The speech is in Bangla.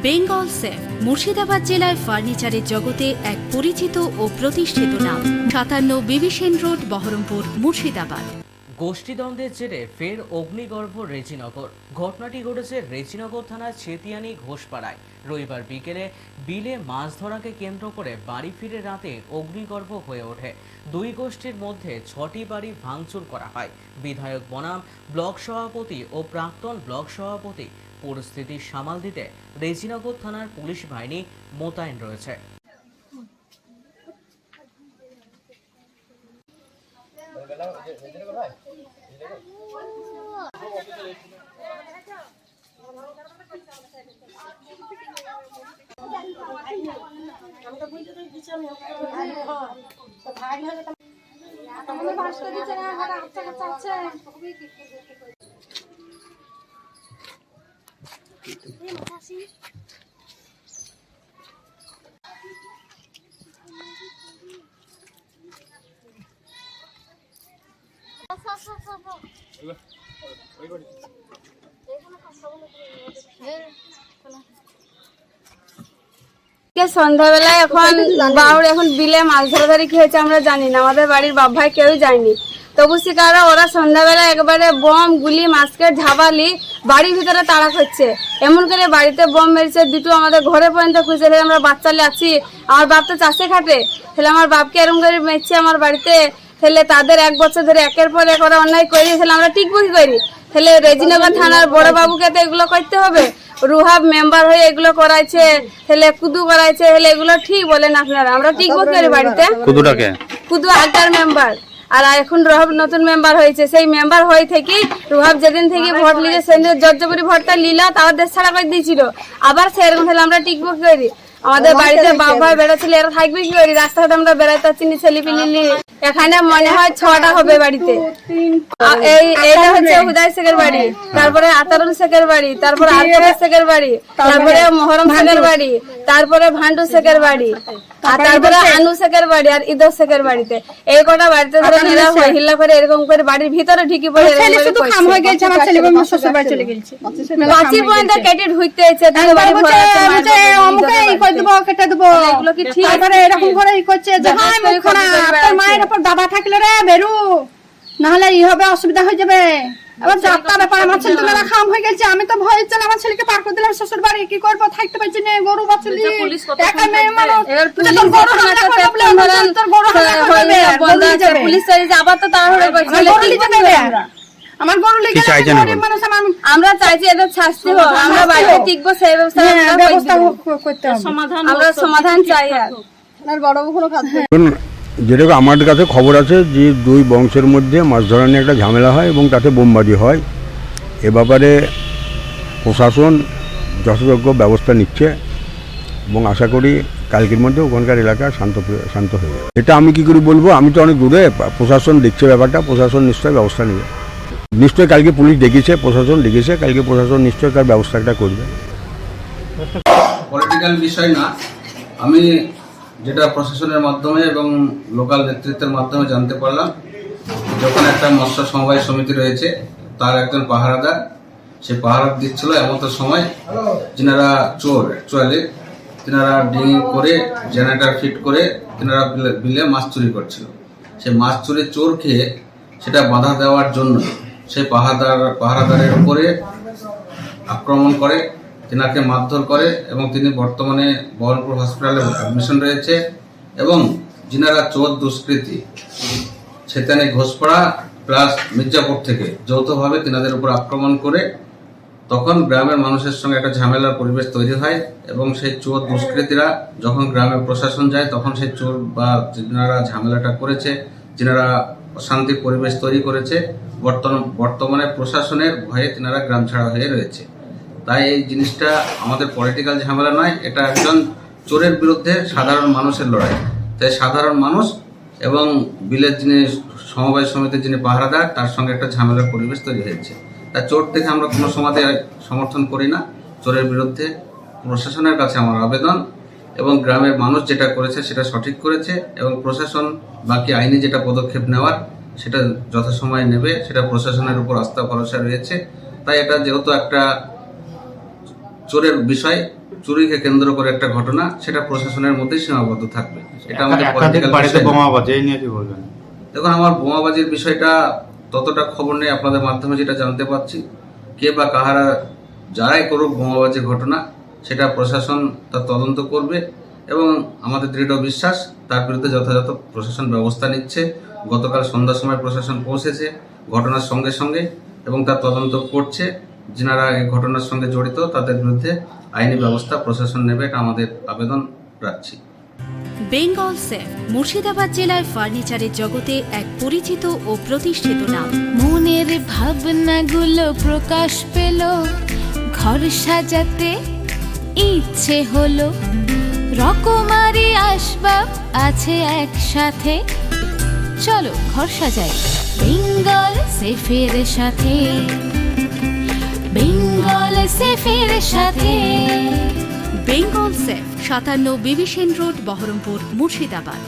বেঙ্গল সেফ মুর্শিদাবাদ জেলায় ফার্নিচারের জগতে এক পরিচিত ও প্রতিষ্ঠিত নাম। 57 বিবিসেন রোড, বহরমপুর, মুর্শিদাবাদ। গোষ্ঠীদ্বন্দ্বের জেরে ফের অগ্নিগর্ভ রেজিনগর। ঘটনাটি ঘটেছে রেজিনগর থানার চেতিয়ানি ঘোষপাড়ায়। রবিবার বিকেলে বিলে মাছ ধরাকে কেন্দ্র করে বাড়ি ফিরে রাতে অগ্নিগর্ভ হয়ে ওঠে। দুই গোষ্ঠীর মধ্যে 6টি বাড়ি ভাঙচুর করা হয়। বিধায়ক বনাম ব্লক সভাপতি ও প্রাক্তন ব্লক সভাপতি পরিস্থিতি সামাল দিতে রেজিনগর থানার পুলিশ বাহিনী মোতায়েন রয়েছে। সন্ধ্যাবেলায় এখন বিলে মাছ ধরাধরি কি হয়েছে আমরা জানি না, আমাদের বাড়ির বাপ ভাই কেউ যায়নি। তবু শিকারা ওরা সন্ধ্যাবেলা একবারে বম গুলি মাস্কে ঝাবালি বাড়ির ভিতরে তাড়া করছে। এমন করে বাড়িতে বম মেরেছে, দুটো আমাদের ঘরে পর্যন্ত খুঁজে। আমরা বাচ্চালে আছি, আমার বাপ তো চাষে খাটে, তাহলে আমার বাপকে এরকম করে মেরছে আমার বাড়িতে। তাহলে তাদের 1 বছর ধরে একের পর এক ওরা অন্যায় করি, তাহলে আমরা টিকবো কি করি? তাহলে রেজিনগর থানার বড় বাবুকে তো এগুলো করতে হবে। রুহাব মেম্বার হয়ে এগুলো করাইছে, তাহলে কুদু করাইছে, তাহলে এগুলো ঠিক বলেন আপনারা? আমরা টিকবো কি বাড়িতে? কুদু আগের মেম্বার, আর এখন রুহাব নতুন মেম্বার হয়েছে। সেই মেম্বার হয়ে থেকে রুহাব যেদিন থেকে ভোট লিখে সেদিন জর্জপুরি ভোটটা লিলা তাও দেশ ছাড়া করে দিয়েছিল। আবার সেরকম তাহলে আমরা টিকবো কি করি? আমাদের বাড়িতে বাপ ভাই বেড়াচ্ছিল, এরা থাকবে কি করি? রাস্তাঘাটে আমরা বেড়াইতে চিনি ছেলেপিলি। এখানে মনে হয় 6টা হবে বাড়িতে। এইটা হচ্ছে হুদাই শেখের বাড়ি, তারপরে আতারুল শেখের বাড়ি, তারপরে আরফাজ শেখের বাড়ি, তারপরে মোহরম শেখের বাড়ি, তারপরে ভান্ডু শেখের বাড়ি, আর তারপরে আনু শেখের বাড়ি, আর ঈদর শেখের বাড়িতে। এই কটা বাড়িতে ধরে এরা হিল্লা করে এরকম করে বাড়ির ভিতরে ঢুকি পড়ে পাঁচি পর্যন্ত কেটে ঢুকতে হয়েছে। এগুলো কি ঠিক? এরকম করে ই করছে যে মায়ের উপর দাবা থাকলে রে বেরু, নাহলে ই হবে, অসুবিধা হয়ে যাবে। এবার যাত্রা ব্যাপার, আমার ছেলে তো মেলা খাম হয়ে গেছে। আমি তো ভয় চলে আমার ছেলেকে পার করে দিলাম শ্বশুর বাড়ি, কি করবো? থাকতে পারছি না, গরু বাছুলি একা মেয়ে মানুষ। আমার গরু লেগে আমরা চাইছি এদের শাস্তি হোক, আমরা বাড়িতে টিকবো সেই ব্যবস্থা করতে হবে। আমরা সমাধান চাই। আর বড় কোনো খাদ্য যেটা আমার কাছে খবর আছে যে 2 বংশের মধ্যে মাছ ধরা নিয়ে একটা ঝামেলা হয় এবং তাতে বোমবাজি হয়। এ ব্যাপারে প্রশাসন যথাযোগ্য ব্যবস্থা নিচ্ছে এবং আশা করি কালকের মধ্যে ওখানকার এলাকা শান্ত হয়ে যাবে। এটা আমি কি করে বলবো, আমি তো অনেক দূরে। প্রশাসন দেখছে ব্যাপারটা, প্রশাসন নিশ্চয়ই ব্যবস্থা নেবে। নিশ্চয়ই কালকে পুলিশ ডেকেছে, প্রশাসন ডেকেছে, কালকে প্রশাসন নিশ্চয়ই তার ব্যবস্থাটা করবে। পলিটিক্যাল বিষয় না, আমি যেটা প্রশাসনের মাধ্যমে এবং লোকাল নেতৃত্বের মাধ্যমে জানতে পারলাম, যখন একটা মৎস্য সমবায় সমিতি রয়েছে তার একজন পাহারাদার, সে পাহারা দিচ্ছিল এমতো সময় যিনারা চোর অ্যাকচুয়ালি তিনারা ডিঙি করে জেনারেটর ফিট করে তিনারা বিলে মাছ চুরি করছিল। সেই মাছ চুরি চোর খেয়ে সেটা বাধা দেওয়ার জন্য সেই পাহারাদারের উপরে আক্রমণ করে, তিনাকে মারধর করে এবং তিনি বর্তমানে বহরমপুর হসপিটালে অ্যাডমিশন রয়েছে। এবং যিনারা চোর দুষ্কৃতী চেতিয়ানি ঘোষপাড়া প্লাস মির্জাপুর থেকে যৌথভাবে তিনাদের উপর আক্রমণ করে, তখন গ্রামের মানুষের সঙ্গে একটা ঝামেলার পরিবেশ তৈরি হয় এবং সেই চোর দুষ্কৃতীরা যখন গ্রামের প্রশাসন যায় তখন সেই চোর বা যিনারা ঝামেলাটা করেছে, যিনারা অশান্তির পরিবেশ তৈরি করেছে, বর্তমানে প্রশাসনের ভয়ে তিনারা গ্রাম ছাড়া হয়ে রয়েছে। তাই এই জিনিসটা আমাদের পলিটিক্যাল ঝামেলা নয়, এটা একজন চোরের বিরুদ্ধে সাধারণ মানুষের লড়াই। তাই সাধারণ মানুষ এবং বিলের যিনি সমবায় সমিতির যিনি পাহারাদার তার সঙ্গে একটা ঝামেলার পরিবেশ তৈরি হয়েছে। তাই চোর থেকে আমরা কোনো সময় সমর্থন করি না। চোরের বিরুদ্ধে প্রশাসনের কাছে আমার আবেদন, এবং গ্রামের মানুষ যেটা করেছে সেটা সঠিক করেছে এবং প্রশাসন বাকি আইনি যেটা পদক্ষেপ নেওয়ার সেটা যথাসময়ে নেবে, সেটা প্রশাসনের উপর আস্থা ভরসা রয়েছে। তাই এটা যেহেতু একটা চোরের বিষয়, চুরিকে কেন্দ্র করে একটা ঘটনা, সেটা প্রশাসনের মধ্যেই সীমাবদ্ধ থাকবে। এটা আমাদের একাধিক political বাড়িতে বিষয় না। বোমাবাজি, এই নিয়ে কি বলবেন? দেখুন, আমার বোমাবাজির বিষয়টা ততটা খবর নেই, আপনাদের মাধ্যমে যেটা জানতে পারছি, কে বা কাহারা যারাই করুক বোমাবাজির ঘটনা, সেটা প্রশাসন তার তদন্ত করবে এবং আমাদের দৃঢ় বিশ্বাস তার বিরুদ্ধে যথাযথ প্রশাসন ব্যবস্থা নিচ্ছে। গতকাল সন্ধ্যার সময় প্রশাসন পৌঁছেছে ঘটনার সঙ্গে সঙ্গে এবং তার তদন্ত করছে। যিনারা এই ঘটনার সঙ্গে জড়িত তাদের বিরুদ্ধে আইনি ব্যবস্থা প্রশাসন নেবে, এটা আমাদের আবেদন রাখছি। বেঙ্গল সেফ মুর্শিদাবাদ জেলায় ফার্নিচারের জগতে এক পরিচিত ও প্রতিষ্ঠিত নাম। মনের ভাবনাগুলো প্রকাশ পেল, ঘর সাজাতে ইচ্ছে হলো, রকমারি আসবাব আছে একসাথে, চলো ঘর সাজাই বেঙ্গল সেফের সাথে, বেঙ্গল সেফের সাথে। Bengal chef 57 Bibhishan road, Baharampur, Murshidabad.